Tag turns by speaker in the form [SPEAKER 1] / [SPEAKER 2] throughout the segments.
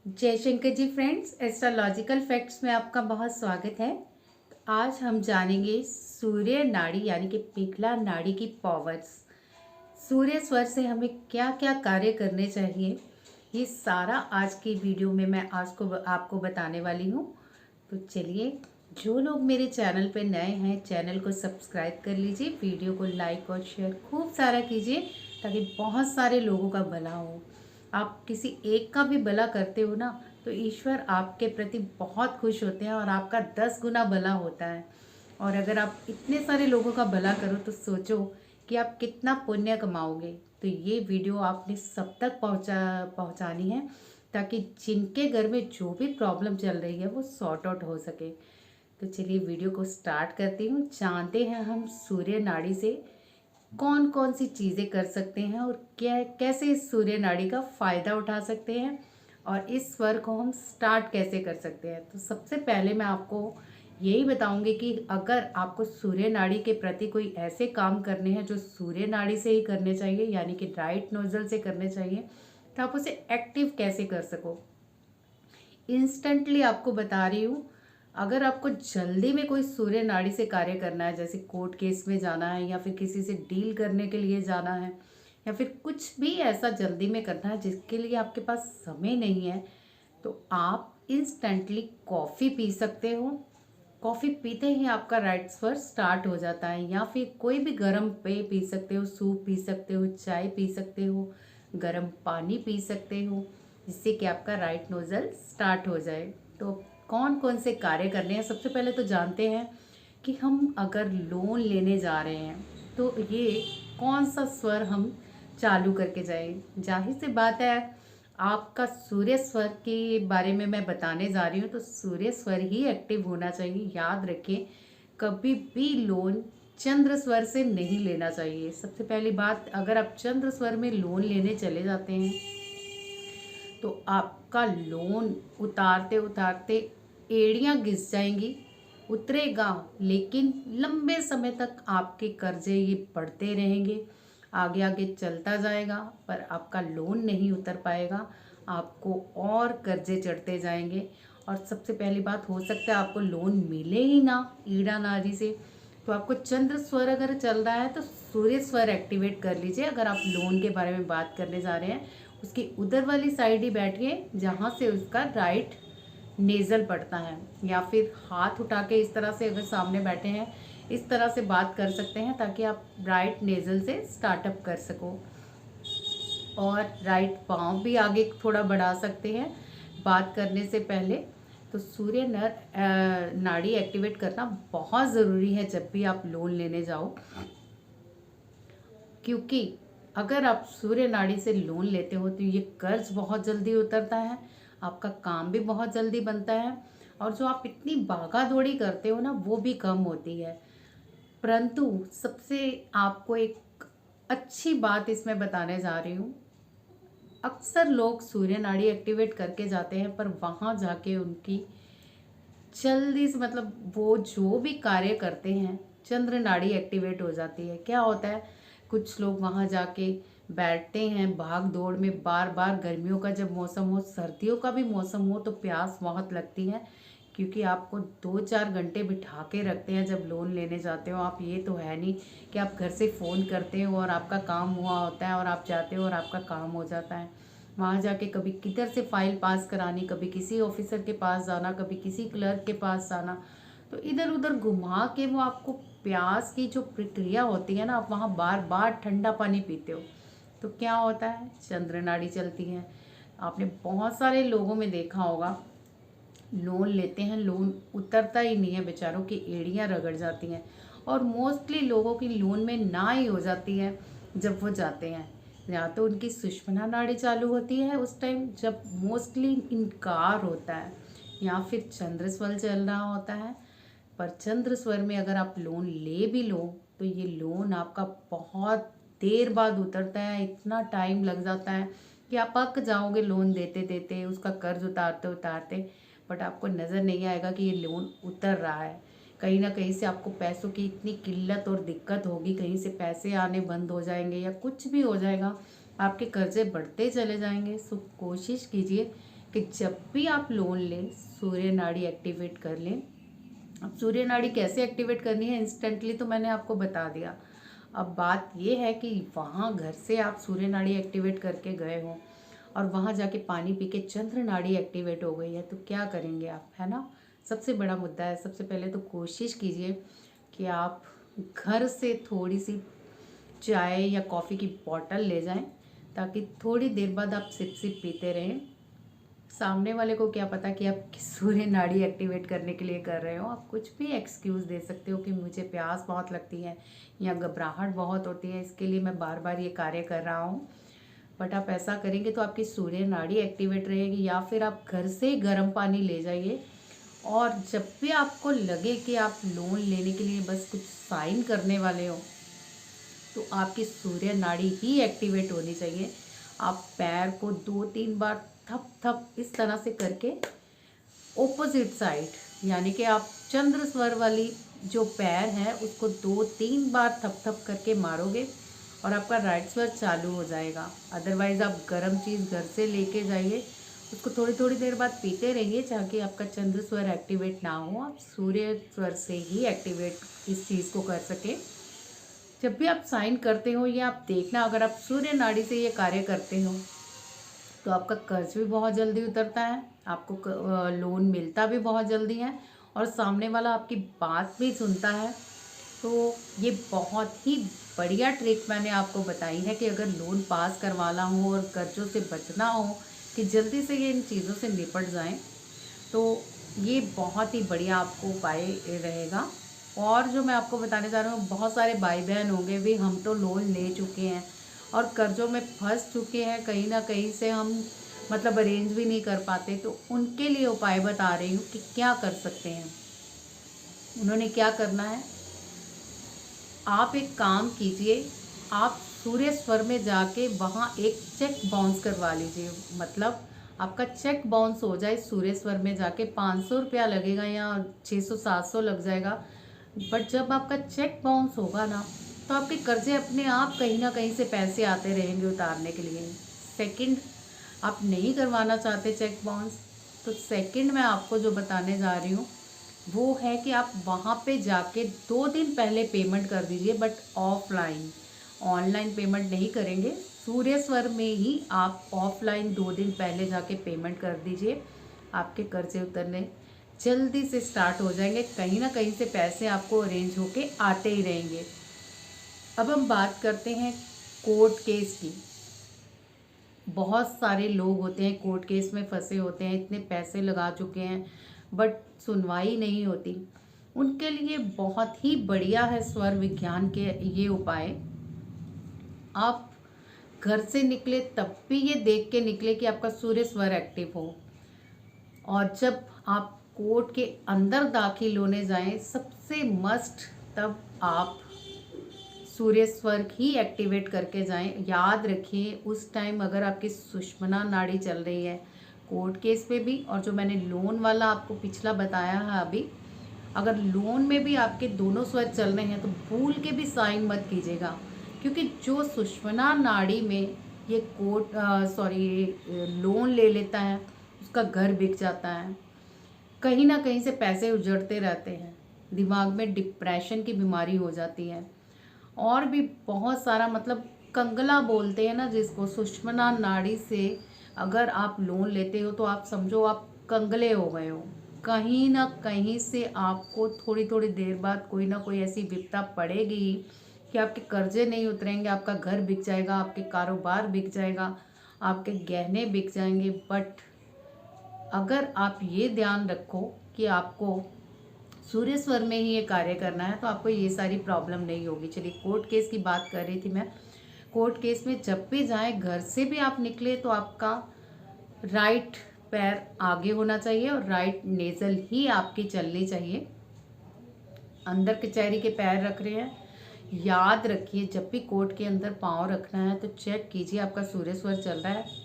[SPEAKER 1] जय Shankar ji friends, astrological facts में आपका बहुत स्वागत है। आज हम जानेंगे सूर्य नाड़ी यानी कि पिंगला नाड़ी की पावर्स। सूर्य स्वर से हमें क्या क्या कार्य करने चाहिए, ये सारा आज की वीडियो में मैं आज को आपको बताने वाली हूँ। तो चलिए, जो लोग मेरे चैनल पे नए हैं चैनल को सब्सक्राइब कर लीजिए, वीडियो को लाइक और शेयर खूब सारा कीजिए ताकि बहुत सारे लोगों का भला हो। आप किसी एक का भी भला करते हो ना, तो ईश्वर आपके प्रति बहुत खुश होते हैं और आपका 10 गुना भला होता है। और अगर आप इतने सारे लोगों का भला करो तो सोचो कि आप कितना पुण्य कमाओगे। तो ये वीडियो आपने सब तक पहुंचानी है ताकि जिनके घर में जो भी प्रॉब्लम चल रही है वो सॉर्ट आउट हो सके। तो चलिए वीडियो को स्टार्ट करती हूँ। जानते हैं हम सूर्य नाड़ी से कौन कौन सी चीज़ें कर सकते हैं और क्या कैसे इस सूर्य नाड़ी का फ़ायदा उठा सकते हैं और इस स्वर को हम स्टार्ट कैसे कर सकते हैं। तो सबसे पहले मैं आपको यही बताऊंगी कि अगर आपको सूर्य नाड़ी के प्रति कोई ऐसे काम करने हैं जो सूर्य नाड़ी से ही करने चाहिए यानी कि राइट नोजल से करने चाहिए, तो आप उसे एक्टिव कैसे कर सको। इंस्टेंटली आपको बता रही हूँ। अगर आपको जल्दी में कोई सूर्य नाड़ी से कार्य करना है, जैसे कोर्ट केस में जाना है या फिर किसी से डील करने के लिए जाना है या फिर कुछ भी ऐसा जल्दी में करना है जिसके लिए आपके पास समय नहीं है, तो आप इंस्टेंटली कॉफ़ी पी सकते हो। कॉफ़ी पीते ही आपका राइट स्वर स्टार्ट हो जाता है। या फिर कोई भी गर्म पेय पी सकते हो, सूप पी सकते हो, चाय पी सकते हो, गर्म पानी पी सकते हो, जिससे कि आपका राइट नोजल स्टार्ट हो जाए। तो कौन कौन से कार्य करने हैं, सबसे पहले तो जानते हैं कि हम अगर लोन लेने जा रहे हैं तो ये कौन सा स्वर हम चालू करके जाएं। जाहिर सी बात है, आपका सूर्य स्वर के बारे में मैं बताने जा रही हूँ, तो सूर्य स्वर ही एक्टिव होना चाहिए। याद रखें, कभी भी लोन चंद्र स्वर से नहीं लेना चाहिए। सबसे पहली बात, अगर आप चंद्र स्वर में लोन लेने चले जाते हैं तो आपका लोन उतारते उतारते एड़ियाँ घिस जाएंगी, उतरेगा लेकिन लंबे समय तक आपके कर्जे ये बढ़ते रहेंगे, आगे आगे चलता जाएगा पर आपका लोन नहीं उतर पाएगा, आपको और कर्जे चढ़ते जाएंगे। और सबसे पहली बात, हो सकता है आपको लोन मिले ही ना ईड़ा नारी से। तो आपको चंद्र स्वर अगर चल रहा है तो सूर्य स्वर एक्टिवेट कर लीजिए। अगर आप लोन के बारे में बात करने जा रहे हैं, उसकी उधर वाली साइड ही बैठिए जहाँ से उसका राइट नेज़ल पड़ता है, या फिर हाथ उठा के इस तरह से अगर सामने बैठे हैं इस तरह से बात कर सकते हैं ताकि आप राइट नेज़ल से स्टार्टअप कर सको। और राइट पाँव भी आगे थोड़ा बढ़ा सकते हैं बात करने से पहले। तो सूर्य नाड़ी एक्टिवेट करना बहुत ज़रूरी है जब भी आप लोन लेने जाओ, क्योंकि अगर आप सूर्य नाड़ी से लोन लेते हो तो ये कर्ज बहुत जल्दी उतरता है, आपका काम भी बहुत जल्दी बनता है और जो आप इतनी भागा दौड़ी करते हो ना वो भी कम होती है। परंतु सबसे आपको एक अच्छी बात इसमें बताने जा रही हूँ। अक्सर लोग सूर्य नाड़ी एक्टिवेट करके जाते हैं पर वहाँ जाके उनकी जल्दी से मतलब वो जो भी कार्य करते हैं चंद्र नाड़ी एक्टिवेट हो जाती है। क्या होता है, कुछ लोग वहाँ जाके बैठते हैं भाग दौड़ में, बार बार गर्मियों का जब मौसम हो, सर्दियों का भी मौसम हो तो प्यास बहुत लगती है, क्योंकि आपको 2-4 घंटे बिठा के रखते हैं जब लोन लेने जाते हो। आप ये तो है नहीं कि आप घर से फ़ोन करते हो और आपका काम हुआ होता है और आप जाते हो और आपका काम हो जाता है। वहाँ जाके कभी किधर से फाइल पास करानी, कभी किसी ऑफिसर के पास जाना, कभी किसी क्लर्क के पास जाना, तो इधर उधर घुमा के वो आपको प्यास की जो प्रक्रिया होती है ना, आप वहाँ बार बार ठंडा पानी पीते हो तो क्या होता है, चंद्र नाड़ी चलती है। आपने बहुत सारे लोगों में देखा होगा, लोन लेते हैं, लोन उतरता ही नहीं है, बेचारों की एड़ियाँ रगड़ जाती हैं। और मोस्टली लोगों की लोन में ना ही हो जाती है जब वो जाते हैं, या तो उनकी सुषुम्ना नाड़ी चालू होती है उस टाइम जब मोस्टली इनकार होता है, या फिर चंद्र स्वर चल रहा होता है। पर चंद्र स्वर में अगर आप लोन ले भी लो तो ये लोन आपका बहुत देर बाद उतरता है, इतना टाइम लग जाता है कि आप पक जाओगे लोन देते देते, उसका कर्ज उतारते उतारते, बट आपको नज़र नहीं आएगा कि ये लोन उतर रहा है। कहीं ना कहीं से आपको पैसों की इतनी किल्लत और दिक्कत होगी, कहीं से पैसे आने बंद हो जाएंगे या कुछ भी हो जाएगा, आपके कर्जे बढ़ते चले जाएंगे। सो कोशिश कीजिए कि जब भी आप लोन लें सूर्य नाड़ी एक्टिवेट कर लें। अब सूर्य नाड़ी कैसे एक्टिवेट करनी है इंस्टेंटली तो मैंने आपको बता दिया। अब बात ये है कि वहाँ घर से आप सूर्य नाड़ी एक्टिवेट करके गए हो और वहाँ जाके पानी पी के चंद्र नाड़ी एक्टिवेट हो गई है, तो क्या करेंगे आप, है ना। सबसे बड़ा मुद्दा है। सबसे पहले तो कोशिश कीजिए कि आप घर से थोड़ी सी चाय या कॉफ़ी की बोतल ले जाएं, ताकि थोड़ी देर बाद आप सिप सिप पीते रहें। सामने वाले को क्या पता कि आप सूर्य नाड़ी एक्टिवेट करने के लिए कर रहे हो। आप कुछ भी एक्सक्यूज़ दे सकते हो कि मुझे प्यास बहुत लगती है या घबराहट बहुत होती है, इसके लिए मैं बार बार ये कार्य कर रहा हूँ। बट आप ऐसा करेंगे तो आपकी सूर्य नाड़ी एक्टिवेट रहेगी। या फिर आप घर से ही गर्म पानी ले जाइए, और जब भी आपको लगे कि आप लोन लेने के लिए बस कुछ साइन करने वाले हो, तो आपकी सूर्य नाड़ी ही एक्टिवेट होनी चाहिए। आप पैर को 2-3 बार थप थप इस तरह से करके ऑपोजिट साइड, यानी कि आप चंद्र स्वर वाली जो पैर है उसको 2-3 बार थप थप करके मारोगे और आपका राइट स्वर चालू हो जाएगा। अदरवाइज़ आप गर्म चीज़ घर से लेके जाइए, उसको थोड़ी थोड़ी देर बाद पीते रहिए ताकि आपका चंद्र स्वर एक्टिवेट ना हो, आप सूर्य स्वर से ही एक्टिवेट इस चीज़ को कर सकें। जब भी आप साइन करते हो, ये आप देखना, अगर आप सूर्य नाड़ी से ये कार्य करते हो तो आपका कर्ज भी बहुत जल्दी उतरता है, आपको लोन मिलता भी बहुत जल्दी है, और सामने वाला आपकी बात भी सुनता है। तो ये बहुत ही बढ़िया ट्रिक मैंने आपको बताई है कि अगर लोन पास करवाना हो और कर्जों से बचना हो, कि जल्दी से ये इन चीज़ों से निपट जाएं, तो ये बहुत ही बढ़िया आपको उपाय रहेगा। और जो मैं आपको बताने जा रहा हूँ, बहुत सारे भाई बहन होंगे भी, हम तो लोन ले चुके हैं और कर्ज़ों में फंस चुके हैं, कहीं ना कहीं से हम मतलब अरेंज भी नहीं कर पाते, तो उनके लिए उपाय बता रही हूँ कि क्या कर सकते हैं। उन्होंने क्या करना है, आप एक काम कीजिए, आप सूर्य स्वर में जाके वहाँ एक चेक बाउंस करवा लीजिए। मतलब आपका चेक बाउंस हो जाए सूर्य स्वर में जाके, 500 रुपया लगेगा या 600-700 लग जाएगा। बट जब आपका चेक बाउंस होगा ना, तो आपके कर्जे अपने आप कहीं ना कहीं से पैसे आते रहेंगे उतारने के लिए। सेकंड, आप नहीं करवाना चाहते चेक बाउंस, तो सेकंड मैं आपको जो बताने जा रही हूँ वो है कि आप वहाँ पे जाके 2 दिन पहले पेमेंट कर दीजिए, बट ऑफलाइन, ऑनलाइन पेमेंट नहीं करेंगे। सूर्य स्वर में ही आप ऑफलाइन 2 दिन पहले जाके पेमेंट कर दीजिए। आपके कर्जे उतरने जल्दी से स्टार्ट हो जाएंगे, कहीं ना कहीं से पैसे आपको अरेंज होके आते ही रहेंगे। अब हम बात करते हैं कोर्ट केस की। बहुत सारे लोग होते हैं कोर्ट केस में फंसे होते हैं, इतने पैसे लगा चुके हैं बट सुनवाई नहीं होती। उनके लिए बहुत ही बढ़िया है स्वर विज्ञान के ये उपाय। आप घर से निकले तब भी ये देख के निकले कि आपका सूर्य स्वर एक्टिव हो, और जब आप कोर्ट के अंदर दाखिल होने जाएं सबसे मस्ट तब आप सूर्य स्वर ही एक्टिवेट करके जाएं। याद रखिए उस टाइम अगर आपकी सुषुम्ना नाड़ी चल रही है कोर्ट केस पे भी, और जो मैंने लोन वाला आपको पिछला बताया है अभी, अगर लोन में भी आपके दोनों स्वर चल रहे हैं तो भूल के भी साइन मत कीजिएगा, क्योंकि जो सुषुम्ना नाड़ी में ये लोन ले लेता है उसका घर बिक जाता है, कहीं ना कहीं से पैसे उजड़ते रहते हैं, दिमाग में डिप्रेशन की बीमारी हो जाती है, और भी बहुत सारा, मतलब कंगला बोलते हैं ना जिसको, सुषुम्ना नाड़ी से अगर आप लोन लेते हो तो आप समझो आप कंगले हो गए हो। कहीं ना कहीं से आपको थोड़ी थोड़ी देर बाद कोई ना कोई ऐसी विपदा पड़ेगी ही कि आपके कर्जे नहीं उतरेंगे, आपका घर बिक जाएगा, आपके कारोबार बिक जाएगा, आपके गहने बिक जाएंगे। बट अगर आप ये ध्यान रखो कि आपको सूर्य स्वर में ही ये कार्य करना है, तो आपको ये सारी प्रॉब्लम नहीं होगी। चलिए कोर्ट केस की बात कर रही थी मैं। कोर्ट केस में जब भी जाएं, घर से भी आप निकले तो आपका राइट पैर आगे होना चाहिए और राइट नेजल ही आपकी चलनी चाहिए। अंदर कचहरी के पैर रख रहे हैं, याद रखिए जब भी कोर्ट के अंदर पाँव रखना है तो चेक कीजिए आपका सूर्य स्वर चल रहा है।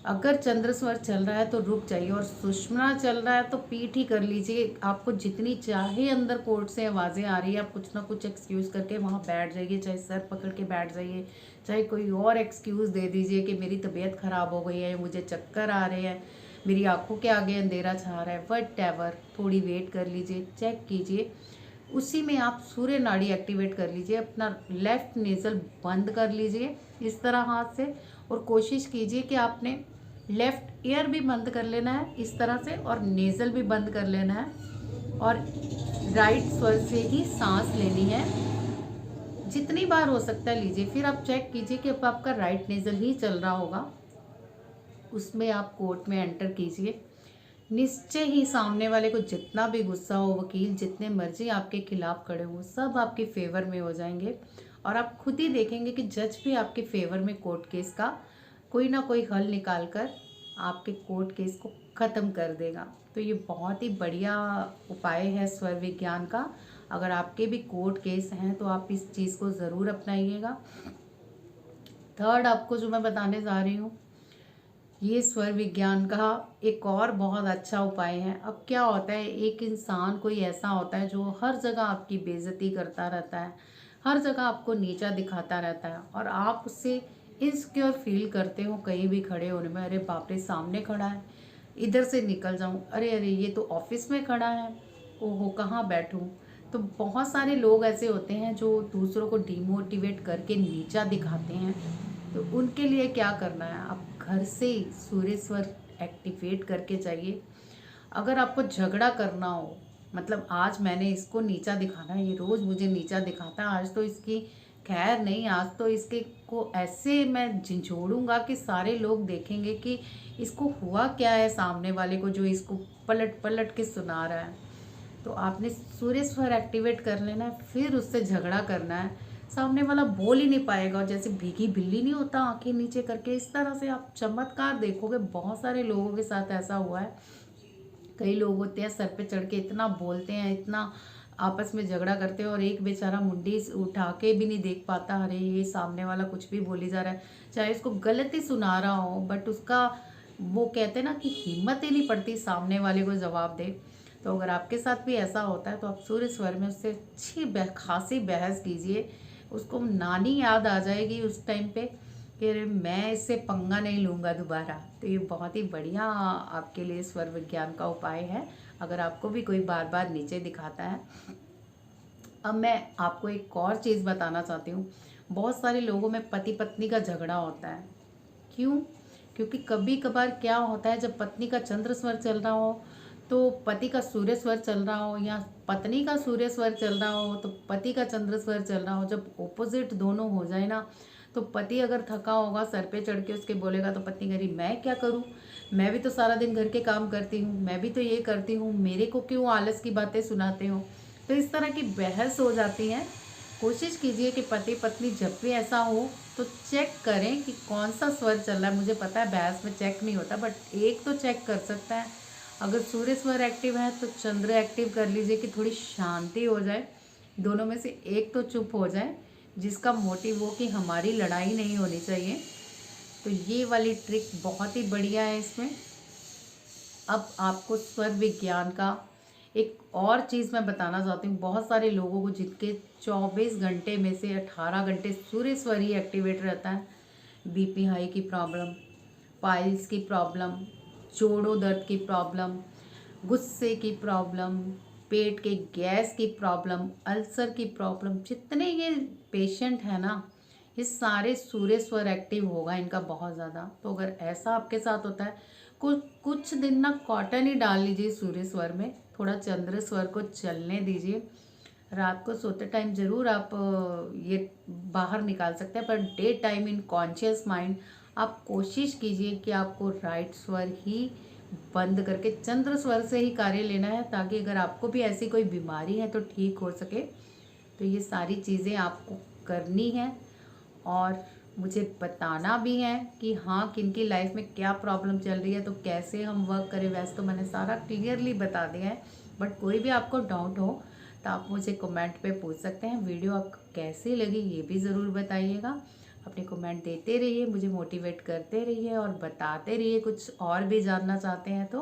[SPEAKER 1] अगर चंद्र स्वर चल रहा है तो रुक जाइए, और सुषुम्ना चल रहा है तो पीठ ही कर लीजिए। आपको जितनी चाहे अंदर कोर्ट से आवाज़ें आ रही है, आप कुछ ना कुछ एक्सक्यूज़ करके वहाँ बैठ जाइए, चाहे सर पकड़ के बैठ जाइए, चाहे कोई और एक्सक्यूज़ दे दीजिए कि मेरी तबीयत ख़राब हो गई है, मुझे चक्कर आ रहे हैं, मेरी आंखों के आगे अंधेरा छा रहा है, वट एवर, थोड़ी वेट कर लीजिए, चेक कीजिए। उसी में आप सूर्य नाड़ी एक्टिवेट कर लीजिए। अपना लेफ्ट नेज़ल बंद कर लीजिए इस तरह हाथ से, और कोशिश कीजिए कि आपने लेफ्ट ईयर भी बंद कर लेना है इस तरह से, और नेज़ल भी बंद कर लेना है, और राइट स्वर से ही सांस लेनी है। जितनी बार हो सकता है लीजिए। फिर आप चेक कीजिए कि अब आपका राइट नेज़ल ही चल रहा होगा, उसमें आप कोर्ट में एंटर कीजिए। निश्चय ही सामने वाले को जितना भी गुस्सा हो, वकील जितने मर्जी आपके खिलाफ खड़े हो, सब आपके फेवर में हो जाएंगे, और आप खुद ही देखेंगे कि जज भी आपके फेवर में कोर्ट केस का कोई ना कोई हल निकाल कर आपके कोर्ट केस को ख़त्म कर देगा। तो ये बहुत ही बढ़िया उपाय है स्वर विज्ञान का। अगर आपके भी कोर्ट केस हैं तो आप इस चीज़ को ज़रूर अपनाइएगा। थर्ड आपको जो मैं बताने जा रही हूँ, ये स्वर विज्ञान का एक और बहुत अच्छा उपाय है। अब क्या होता है, एक इंसान कोई ऐसा होता है जो हर जगह आपकी बेइज्जती करता रहता है, हर जगह आपको नीचा दिखाता रहता है, और आप उससे इनसिक्योर फील करते हो कहीं भी खड़े होने में। अरे बाप रे, सामने खड़ा है, इधर से निकल जाऊं, अरे अरे ये तो ऑफिस में खड़ा है, ओहो कहाँ बैठूं। तो बहुत सारे लोग ऐसे होते हैं जो दूसरों को डिमोटिवेट करके नीचा दिखाते हैं। तो उनके लिए क्या करना है, आप घर से सूर्य स्वर एक्टिवेट करके जाइए। अगर आपको झगड़ा करना हो, मतलब आज मैंने इसको नीचा दिखाना है, ये रोज़ मुझे नीचा दिखाता है, आज तो इसकी खैर नहीं, आज तो इसके को ऐसे मैं झिझोड़ूंगा कि सारे लोग देखेंगे कि इसको हुआ क्या है सामने वाले को, जो इसको पलट पलट के सुना रहा है। तो आपने सूर्य स्वर एक्टिवेट कर लेना है, फिर उससे झगड़ा करना है। सामने वाला बोल ही नहीं पाएगा, और जैसे भीगी बिल्ली नहीं होता आंखें नीचे करके, इस तरह से आप चमत्कार देखोगे। बहुत सारे लोगों के साथ ऐसा हुआ है। कई लोग होते हैं सर पे चढ़ के इतना बोलते हैं, इतना आपस में झगड़ा करते हैं, और एक बेचारा मुंडी उठा के भी नहीं देख पाता, अरे ये सामने वाला कुछ भी बोली जा रहा है, चाहे उसको गलत ही सुना रहा हो, बट उसका वो कहते हैं ना कि हिम्मत ही नहीं पड़ती सामने वाले को जवाब दे। तो अगर आपके साथ भी ऐसा होता है तो आप सूर्य स्वर में उससे अच्छी खासी बहस कीजिए। उसको नानी याद आ जाएगी उस टाइम पे कि अरे मैं इससे पंगा नहीं लूँगा दोबारा। तो ये बहुत ही बढ़िया आपके लिए स्वर विज्ञान का उपाय है, अगर आपको भी कोई बार बार नीचे दिखाता है। अब मैं आपको एक और चीज़ बताना चाहती हूँ। बहुत सारे लोगों में पति पत्नी का झगड़ा होता है। क्यों? क्योंकि कभी कभार क्या होता है, जब पत्नी का चंद्र स्वर चल रहा हो तो पति का सूर्य स्वर चल रहा हो, या पत्नी का सूर्य स्वर चल रहा हो तो पति का चंद्र स्वर चल रहा हो, जब ओपोजिट दोनों हो जाए ना, तो पति अगर थका होगा सर पे चढ़ के उसके बोलेगा, तो पत्नी कह रही मैं क्या करूं, मैं भी तो सारा दिन घर के काम करती हूँ, मैं भी तो ये करती हूँ, मेरे को क्यों आलस की बातें सुनाते हो। तो इस तरह की बहस हो जाती है। कोशिश कीजिए कि पति पत्नी जब भी ऐसा हो तो चेक करें कि कौन सा स्वर चल रहा है। मुझे पता है बहस में चेक नहीं होता, बट एक तो चेक कर सकता है। अगर सूर्य स्वर एक्टिव है तो चंद्र एक्टिव कर लीजिए कि थोड़ी शांति हो जाए, दोनों में से एक तो चुप हो जाए, जिसका मोटिव हो कि हमारी लड़ाई नहीं होनी चाहिए। तो ये वाली ट्रिक बहुत ही बढ़िया है इसमें। अब आपको स्वर विज्ञान का एक और चीज़ मैं बताना चाहती हूँ। बहुत सारे लोगों को जिनके 24 घंटे में से 18 घंटे सूर्य स्वर ही एक्टिवेट रहता है, बीपी हाई की प्रॉब्लम, पाइल्स की प्रॉब्लम, जोड़ों दर्द की प्रॉब्लम, गुस्से की प्रॉब्लम, पेट के गैस की प्रॉब्लम, अल्सर की प्रॉब्लम, जितने ये पेशेंट हैं ना, ये सारे सूर्य स्वर एक्टिव होगा इनका बहुत ज़्यादा। तो अगर ऐसा आपके साथ होता है, कुछ दिन ना कॉटन ही डाल लीजिए सूर्य स्वर में, थोड़ा चंद्र स्वर को चलने दीजिए। रात को सोते टाइम ज़रूर आप ये बाहर निकाल सकते हैं, per day time in conscious mind आप कोशिश कीजिए कि आपको राइट स्वर ही बंद करके चंद्र स्वर से ही कार्य लेना है, ताकि अगर आपको भी ऐसी कोई बीमारी है तो ठीक हो सके। तो ये सारी चीज़ें आपको करनी है, और मुझे बताना भी है कि हाँ किनकी लाइफ में क्या प्रॉब्लम चल रही है, तो कैसे हम वर्क करें। वैसे तो मैंने सारा क्लियरली बता दिया है, बट कोई भी आपको डाउट हो तो आप मुझे कमेंट पे पूछ सकते हैं। वीडियो आपको कैसी लगी ये भी ज़रूर बताइएगा। अपने कमेंट देते रहिए, मुझे मोटिवेट करते रहिए और बताते रहिए कुछ और भी जानना चाहते हैं तो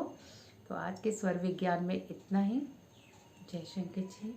[SPEAKER 1] आज के स्वर विज्ञान में इतना ही। जय शंकर जी।